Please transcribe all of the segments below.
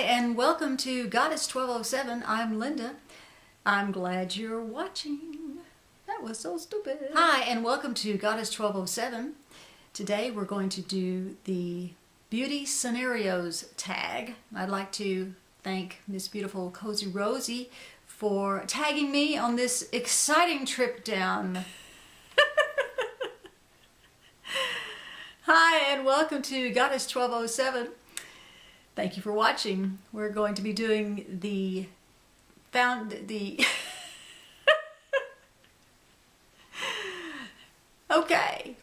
and welcome to Goddess 1207. I'm Linda. I'm glad you're watching. That was so stupid. Hi, and welcome to Goddess 1207. Today we're going to do the Beauty Scenarios tag. I'd like to thank Miss Beautiful Cozy Rosie for tagging me on this exciting trip down. Hi, and welcome to Goddess 1207. Thank you for watching. We're going to be doing Okay.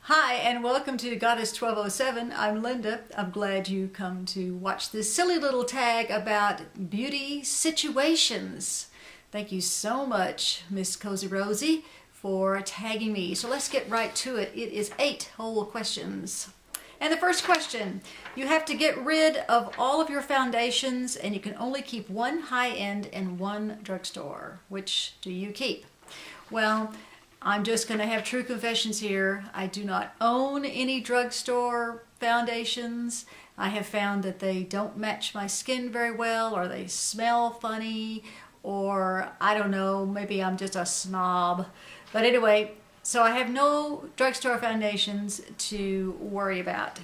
Hi, and welcome to Goddess 1207. I'm Linda. I'm glad you come to watch this silly little tag about beauty situations. Thank you so much, Miss Cozy Rosie, for tagging me. So let's get right to it. It is 8 whole questions. And the first question, you have to get rid of all of your foundations and you can only keep one high-end and one drugstore. Which do you keep? Well, I'm just going to have true confessions here. I do not own any drugstore foundations. I have found that they don't match my skin very well, or they smell funny, or I don't know, maybe I'm just a snob. But anyway, so I have no drugstore foundations to worry about.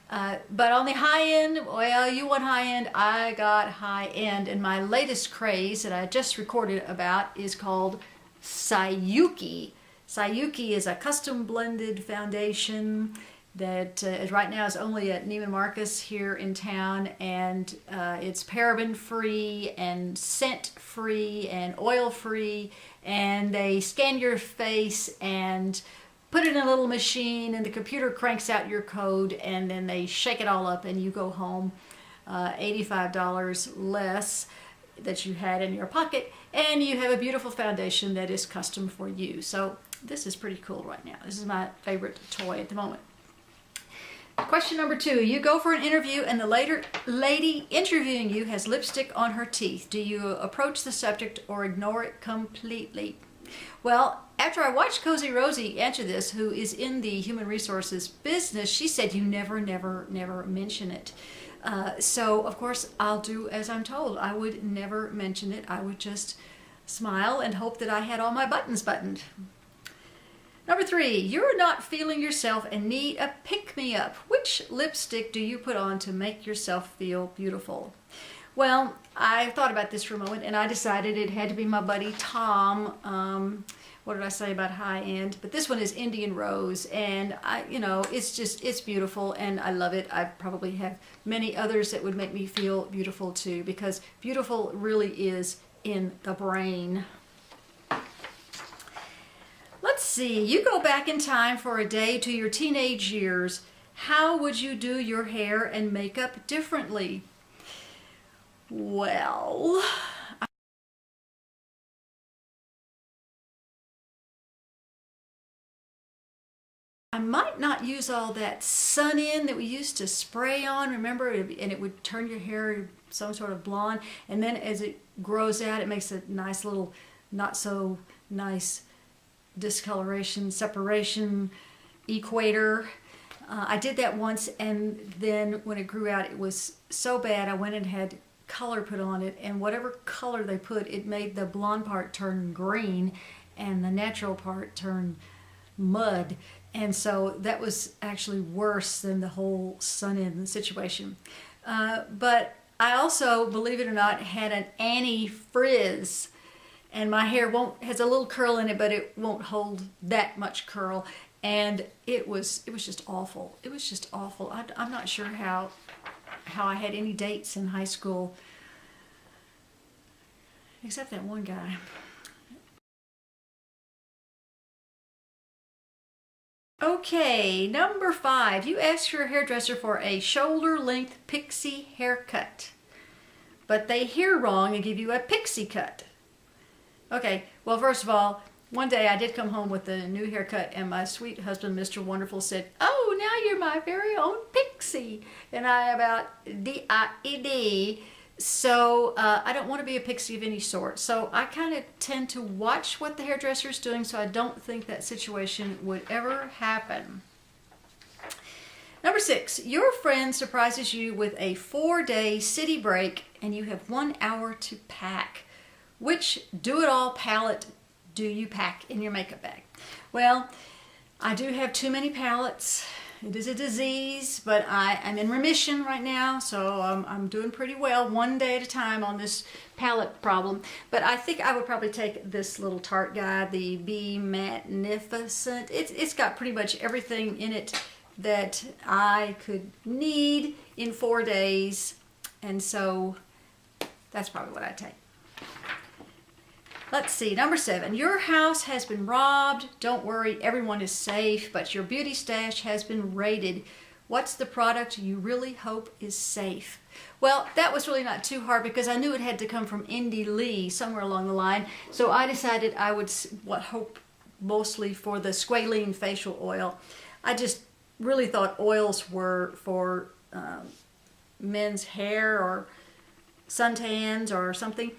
But on the high end, well, you want high end, I got high end. And my latest craze that I just recorded about is called Sayuki. Sayuki is a custom blended foundation that right now is only at Neiman Marcus here in town, and it's paraben free and scent free and oil free, and they scan your face and put it in a little machine and the computer cranks out your code and then they shake it all up and you go home $85 less that you had in your pocket, and you have a beautiful foundation that is custom for you. So this is pretty cool right now. This is my favorite toy at the moment. Question number 2, you go for an interview and the lady interviewing you has lipstick on her teeth. Do you approach the subject or ignore it completely? Well, after I watched Cozy Rosie answer this, who is in the human resources business, she said you never mention it. So of course I'll do as I'm told. I would never mention it. I would just smile and hope that I had all my buttons buttoned. Number 3, you're not feeling yourself and need a pick-me-up. Which lipstick do you put on to make yourself feel beautiful? Well, I thought about this for a moment and I decided it had to be my buddy Tom. What did I say about high end? But this one is Indian Rose, and it's beautiful and I love it. I probably have many others that would make me feel beautiful too, because beautiful really is in the brain. Let's see, you go back in time for a day to your teenage years. How would you do your hair and makeup differently? Well, I might not use all that sun-in that we used to spray on, remember? And it would turn your hair some sort of blonde. And then as it grows out, it makes a nice little, not so nice discoloration, separation, equator. I did that once, and then when it grew out, it was so bad I went and had color put on it, and whatever color they put, it made the blonde part turn green and the natural part turn mud, and so that was actually worse than the whole sun-in situation. But I also, believe it or not, had an anti-frizz, and my hair has a little curl in it, but it won't hold that much curl, and it was just awful. It was just awful. I'm not sure how I had any dates in high school, except that one guy. Okay, number 5, you ask your hairdresser for a shoulder-length pixie haircut, but they hear wrong and give you a pixie cut. Okay, well, first of all, one day I did come home with a new haircut, and my sweet husband, Mr. Wonderful, said, "Oh, now you're my very own pixie." And I about D-I-E-D. So I don't want to be a pixie of any sort. So I kind of tend to watch what the hairdresser is doing, so I don't think that situation would ever happen. Number 6, your friend surprises you with a 4-day city break and you have 1 hour to pack. Which do-it-all palette do you pack in your makeup bag? Well, I do have too many palettes. It is a disease, but I'm in remission right now, so I'm doing pretty well, 1 day at a time on this palette problem. But I think I would probably take this little Tarte guy, the Be Magnificent. It's got pretty much everything in it that I could need in 4 days, and so that's probably what I'd take. Let's see, number 7, your house has been robbed. Don't worry, everyone is safe, but your beauty stash has been raided. What's the product you really hope is safe? Well, that was really not too hard because I knew it had to come from Indy Lee somewhere along the line. So I decided I would hope mostly for the squalene facial oil. I just really thought oils were for men's hair or suntans or something,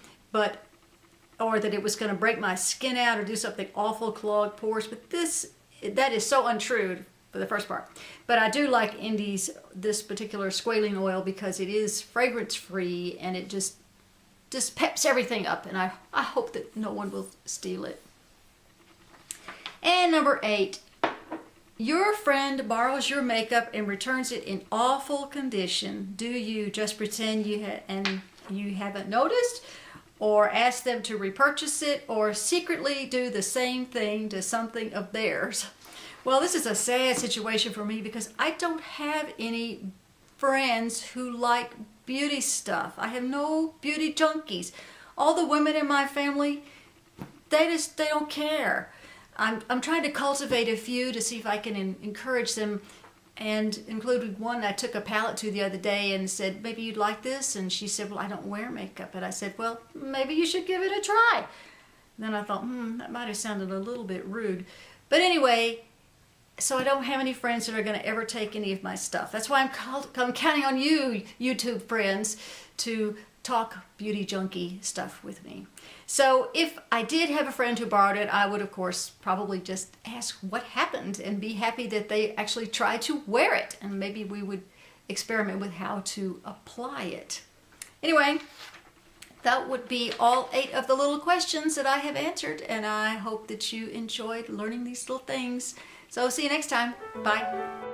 or that it was going to break my skin out or do something awful, clog pores. But that is so untrue for the first part. But I do like Indy's, this particular squalene oil, because it is fragrance free and it just peps everything up, and I hope that no one will steal it. And number 8, your friend borrows your makeup and returns it in awful condition. Do you just pretend you haven't noticed, or ask them to repurchase it, or secretly do the same thing to something of theirs? Well, this is a sad situation for me because I don't have any friends who like beauty stuff. I have no beauty junkies. All the women in my family, they don't care. I'm trying to cultivate a few to see if I can encourage them, and included one I took a palette to the other day and said, maybe you'd like this? And she said, well, I don't wear makeup. And I said, well, maybe you should give it a try. And then I thought, that might have sounded a little bit rude. But anyway, so I don't have any friends that are going to ever take any of my stuff. That's why I'm counting on you, YouTube friends, to talk beauty junkie stuff with me. So if I did have a friend who borrowed it, I would, of course, probably just ask what happened and be happy that they actually tried to wear it. And maybe we would experiment with how to apply it. Anyway, that would be all 8 of the little questions that I have answered. And I hope that you enjoyed learning these little things. So see you next time. Bye.